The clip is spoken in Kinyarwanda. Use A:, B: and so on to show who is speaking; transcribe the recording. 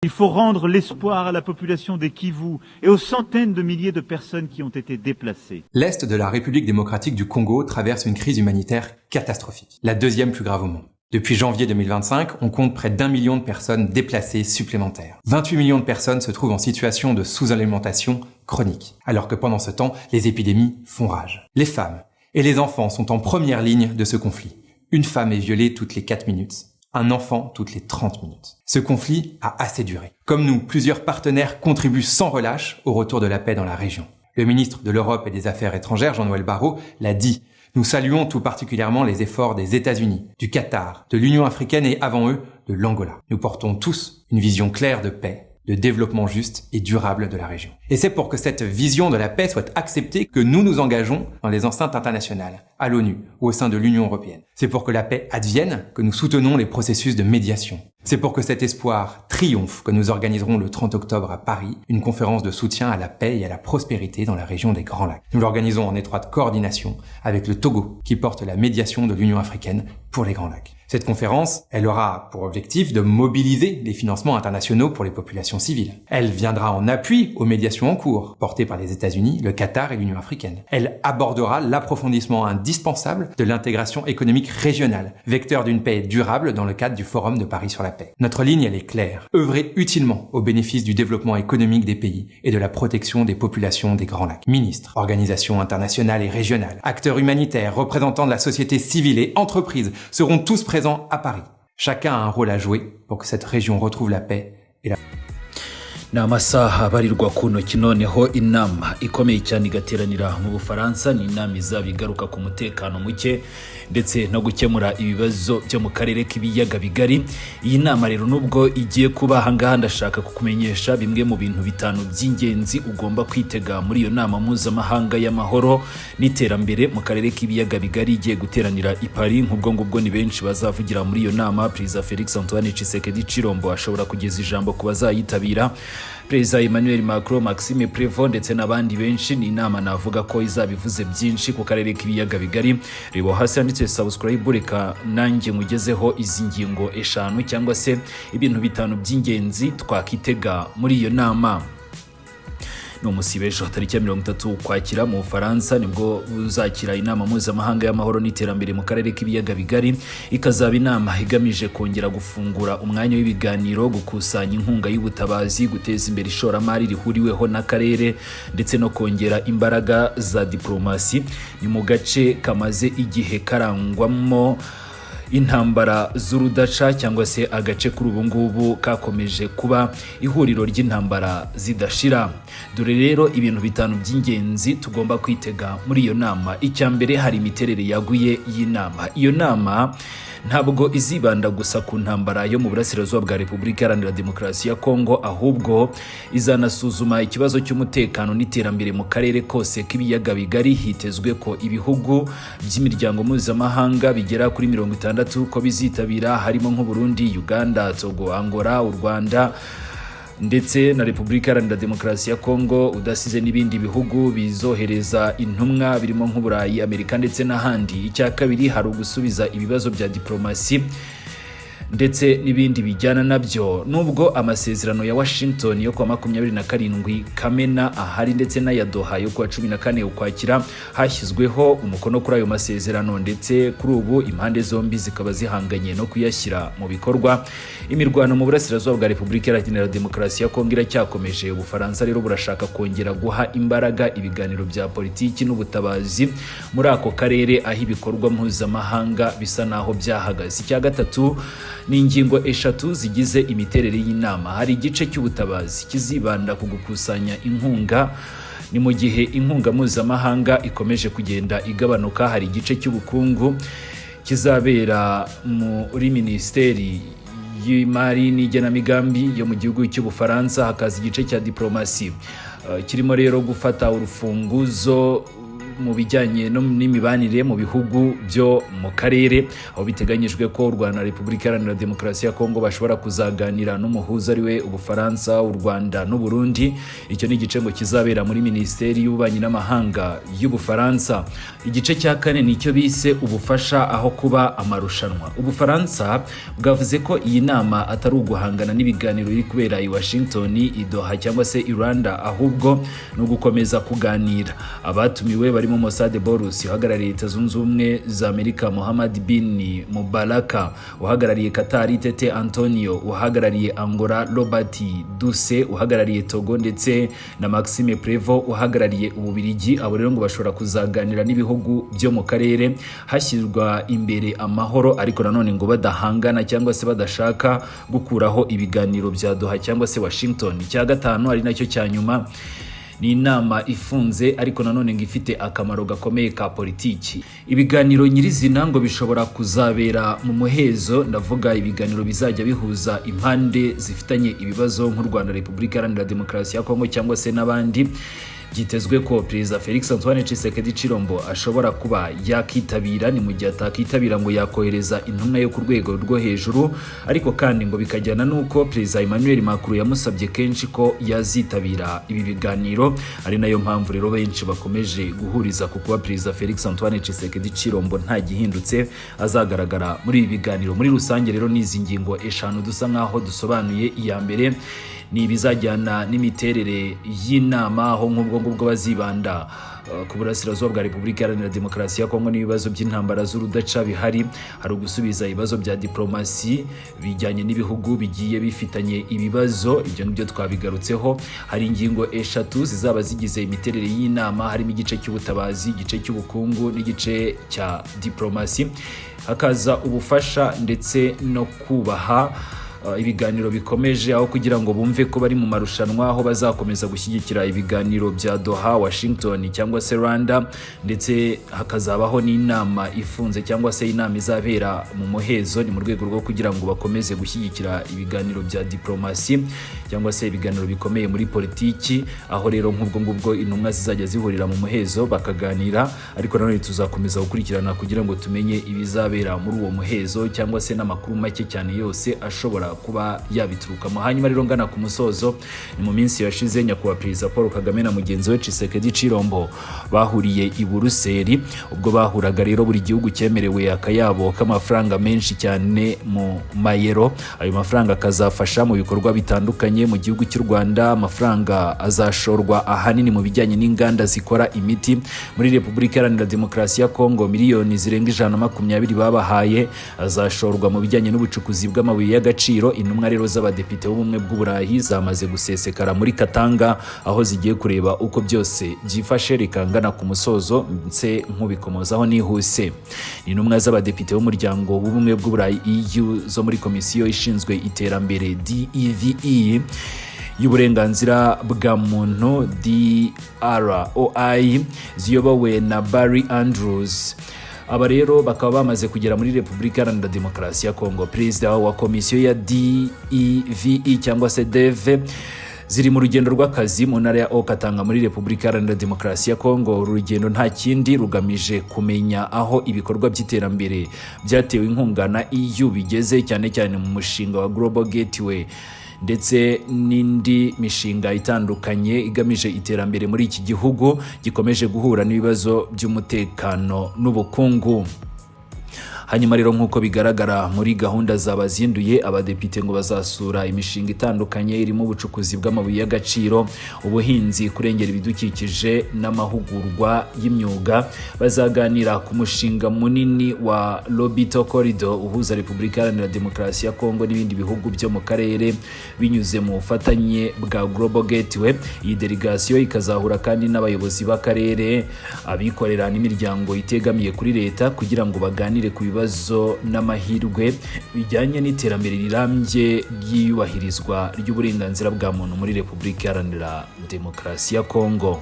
A: Il faut rendre l'espoir à la population des Kivu et aux centaines de milliers de personnes qui ont été déplacées.
B: L'Est de la République démocratique du Congo traverse une crise humanitaire catastrophique, la deuxième plus grave au monde. Depuis janvier 2025, on compte près d'1 million de personnes déplacées supplémentaires. 28 millions de personnes se trouvent en situation de sous-alimentation chronique, alors que pendant ce temps, les épidémies font rage. Les femmes et les enfants sont en première ligne de ce conflit. Une femme est violée toutes les 4 minutes. Un enfant toutes les 30 minutes. Ce conflit a assez duré. Comme nous, plusieurs partenaires contribuent sans relâche au retour de la paix dans la région. Le ministre de l'Europe et des Affaires étrangères, Jean-Noël Barrot, l'a dit. Nous saluons tout particulièrement les efforts des États-Unis, du Qatar, de l'Union africaine et avant eux, de l'Angola. Nous portons tous une vision claire de paix, de développement juste et durable de la région. Et c'est pour que cette vision de la paix soit acceptée que nous nous engageons dans les enceintes internationales, à l'ONU ou au sein de l'Union européenne. C'est pour que la paix advienne que nous soutenons les processus de médiation. C'est pour que cet espoir triomphe que nous organiserons le 30 octobre à Paris une conférence de soutien à la paix et à la prospérité dans la région des Grands Lacs. Nous l'organisons en étroite coordination avec le Togo qui porte la médiation de l'Union africaine pour les Grands Lacs. Cette conférence, elle aura pour objectif de mobiliser les financements internationaux pour les populations civiles. Elle viendra en appui aux médiations en cours, portées par les États-Unis, le Qatar et l'Union africaine. Elle abordera l'approfondissement indispensable de l'intégration économique régionale, vecteur d'une paix durable dans le cadre du Forum de Paris sur la paix. Notre ligne, elle est claire. Œuvrer utilement au bénéfice du développement économique des pays et de la protection des populations des Grands Lacs. Ministres, organisations internationales et régionales, acteurs humanitaires, représentants de la société civile et entreprises seront tous présents à Paris. Chacun a un rôle à jouer pour que cette région retrouve la paix et la...
C: ni amasaha abarirwa ku ntoki noneho inama ikomeye cyane igateranira mu Bufaransa. Ni inama izaba igaruka ku mutekano muke ndetse no gukemura ibibazo byo mu karere k'ibiyaga bigari. Iyi nama rero nubwo igiye kuba ahangaha ndashaka kukumenyesha bimwe mu bintu bitanu by'ingenzi ugomba kwitega muri iyo nama mpuzamahanga y'amahoro n'iterambere mu karere k'ibiyaga bigari igiye guteranira i Paris. Nk'ubwo ngubwo ni benshi bazavugira muri iyo nama. Perezida Felix Antoine Tshisekedi Chilombo ashobora kugeza ijambo ku bazayitabira. Perezida Emmanuel Macron, Maxime Prévost ndetse n'abandi benshi. Ni inama navuga ko izabivuze byinshi ku karere k'ibiyaga bigari. Rebo hasi handitse subscribe reka nanjye mugezeho izi ngingo eshanu cyangwa se ibintu bitanu by'ingenzi twakitega muri iyo nama. No musibejo tariki ya 30 Ukwakira mu Bufaransa nibwo uzakira inama mpuzamahanga y'amahoro n'iterambere mu karere k'ibiyaga bigari. Ikazaba inama igamije kongera gufungura umwanya w'ibiganiro, gukusanya inkunga y'ubutabazi, guteza imbere ishoramari rihuriweho n'akarere ndetse no kongera imbaraga za diplomasi. Ni mu gace kamaze igihe karangwamo intambara z'urudaca cyangwa se agace kuri ubu ngubu kakomeje kuba ihuriro ry'intambara zidashira. Dore rero ibintu bitanu by'ingenzi tugomba kwitega muri iyo nama. Icyambere hari imiterere yaguye y'inama. Iyo nama ntabwo izibanda gusa ku ntambara yo mu burasirazuba bwa Repubulika Iharanira Demokarasi ya Kongo, ahubwo izanasuzuma ikibazo cy'umutekano n'iterambere mu karere kose k'ibiyaga bigari. Hitezwe ko ibihugu by'imiryango mpuzamahanga bigera kuri 60 ko bizitabira, harimo nk'u Burundi, Uganda, Togo, Angola, u Rwanda ndetse na Repubulika Iharanira Demokarasi ya Kongo, udasize n'ibindi bihugu bizohereza intumwa birimo nk'Uburayi, Amerika ndetse n'ahandi. Icya kabiri hari ugusubiza ibibazo bya diplomasi ndetse n'ibindi bijyana nabyo. Nubwo amasezerano ya Washington yo kwa 27 Kamena ahari ndetse na ya Doha yo kwa 14 Ukwakira hashyizweho umukono kuri ayo masezerano, ndetse kuri ubu impande zombi zikaba zihanganye no kuyashyira mu bikorwa. Imirwano mu burasirazuba bwa Repubulika Iharanira Demokarasi ya Kongo iracyakomeje. Ubufaransa rero burashaka kongera guha imbaraga ibiganiro bya politiki n'ubutabazi muri ako karere aho ibikorwa mpuzamahanga bisa naho byahagaze. Icya gatatu ni ingingo eshatu zigize imiterere y'inama. Hari igice cy'ubutabazi kizibanda ku gukusanya inkunga. Ni mu gihe inkunga mpuzamahanga ikomeje kugenda igabanuka. Hari igice cy'ubukungu kizabera muri Minisiteri y'Imari n'Igenamigambi yo mu gihugu cy'Ubufaransa. Hakaza igice cya diplomasi kirimo rero gufata urufunguzo mu bijyanye n'imibanire mu bihugu byo mu karere, aho biteganyijwe ko u Rwanda na Repubulika Iharanira Demokarasi ya Kongo bashobora kuzaganira n'umuhuza ari we Ubufaransa, u Rwanda n'u Burundi. Icyo ni igice ngo kizabera muri Minisiteri y'Ububanyi n'Amahanga y'Ubufaransa. Igice cya kane nicyo bise ubufasha aho kuba amarushanwa. Ubufaransa bwavuze ko iyi nama atari uguhangana n'ibiganiro biri kubera i Washington, i Doha cyangwa se i Rwanda, ahubwo no gukomeza kuganira. Abatumiwe barimo Mossad Borus uhagarariye Leta Zunze Ubumwe za Amerika, Mohamed bin Mubaraka uhagarariye Qatar, Tete Antonio uhagarariye Angola, Robert Duse uhagarariye Togo ndetse na Maxime Prévost uhagarariye Ububiligi. Abo rero ngo bashobora kuzaganira n'ibihugu byo mu karere hashyirwa imbere amahoro, ariko nanone ngo badahangana cyangwa se badashaka gukuraho ibiganiro bya Doha cyangwa se Washington. Icya gatanu ari nacyo cya nyuma, ni inama ifunze ariko nanone ngo ifite akamaro gakomeye ka politiki. Ibiganiro nyirizina ngo bishobora kuzabera mu muhezo, ndavuga ibiganiro bizajya bihuza impande zifitanye ibibazo nk'u Rwanda, Repubulika Iharanira Demokarasi ya Kongo cyangwa se n'abandi. Byitezwe ko Perezida Felix Antoine Tshisekedi Tshilombo ashobora kuba yakitabira, ni mu gihe atakitabira ngo yakohereza intumwa yo ku rwego rwo hejuru, ariko kandi ngo bikajyana nuko Perezida Emmanuel Macron yamusabye kenshi ko yazitabira ibi biganiro. Ari nayo mpamvu rero benshi bakomeje guhuriza ku kuba Perezida Felix Antoine Tshisekedi Tshilombo nta gihindutse azagaragara muri ibi biganiro. Muri rusange rero n'izi ngingo eshanu dusa nkaho dusobanuye. Iya mbere ni ibizajyana n'imiterere y'inama, aho nk'ubwo bazibanda ku burasirazuba bwa Repubulika Iharanira Demokarasi ya Kongo n'ibibazo by'intambara z'urudaca bihari. Hari ugusubiza ibibazo bya diplomasi bijyanye n'ibihugu bigiye bifitanye ibibazo, ibyo nibyo twabigarutseho. Hari ingingo eshatu zizaba zigize imiterere y'inama, harimo igice cy'ubutabazi, igice cy'ubukungu n'igice cya diplomasi. Hakaza ubufasha ndetse no kubaha ibiganiro bikomeje, aho kugira ngo bumve ko bari mu marushanwa, aho bazakomeza gushyigikira ibiganiro bya Doha, Washington cyangwa se Rwanda, ndetse hakazabaho n'inama ifunze cyangwa se inama izabera mu muhezo, ni mu rwego rwo kugira ngo bakomeze gushyigikira ibiganiro bya diplomasi cyangwa se ibiganiro bikomeye muri politiki, aho rero nk'ubwo intumwa zizajya zihurira mu muhezo bakaganira. Ariko nanone tuzakomeza gukurikirana kugira ngo tumenye ibizabera muri uwo muhezo cyangwa se n'amakuru make cyane yose ashobora kuba yabiturukamo. Hanyuma rero ngana ku musozo, ni mu minsi yashize nyakubahwa Perezida Paul Kagame na mugenzi we Tshisekedi Tshilombo bahuriye i Buruseli. Ubwo bahuraga rero buri gihugu cyemerewe akayabo k'amafaranga menshi cyane mu mayero. Ayo mafaranga akazafasha mu bikorwa bitandukanye mu gihugu cy'u Rwanda. Amafaranga azashorwa ahanini mu bijyanye n'inganda zikora imiti. Muri Repubulika Iharanira Demokarasi ya Kongo miliyoni zirenga 120 babahaye azashorwa mu bijyanye n'ubucukuzi bw'amabuye y'agaciro. Intumwa rero z'abadepite b'ubumwe bw'Uburayi zamaze gusesekara muri Katanga, aho zigiye kureba uko byose byifashe. Rikangana ku musozo ndetse nk'ubikomozaho nihuse, ni intumwa z'abadepite b'umuryango w'ubumwe bw'Uburayi EU zo muri komisiyo ishinzwe iterambere DEVE y'uburenganzira bwa muntu DROI ziyobowe na Barry Andrews. Aba rero bakaba bamaze kugera muri Repubulika Iharanira Demokarasi ya Kongo. Perezida wa komisiyo ya DEVE cyangwa se DEVE ziri mu rugendo rw'akazi mu ntara ya Okatanga muri Repubulika Iharanira Demokarasi ya Kongo. Uru rugendo nta kindi rugamije kumenya aho ibikorwa by'iterambere byatewe inkunga na EU bigeze, cyane cyane mu mushinga wa Global Gateway ndetse n'indi mishinga itandukanye igamije iterambere muri iki gihugu gikomeje guhura n'ibibazo by'umutekano n'ubukungu. Hanyuma rero nk'uko bigaragara muri gahunda zabazinduye, abadepite ngo bazasura imishinga itandukanye irimo ubucukuzi bw'amabuye y'agaciro, ubuhinzi, kurengera ibidukikije n'amahugurwa y'imyuga. Bazaganira ku mushinga munini wa Lobito Corridor uhuza Repubulika Iharanira Demokarasi ya Kongo n'ibindi bihugu byo mu karere binyuze mu bufatanye bwa Global Gateway. Iyi delegation ikazahura kandi n'abayobozi b'akarere, abikorera n'imiryango itegamiye kuri leta kugira ngo baganire ku bibazo n'amahirwe bijyanye n'iterambere rirambye ry'iyubahirizwa ry'uburenganzira bwa muntu muri Repubulika Iharanira Demokarasi ya Kongo.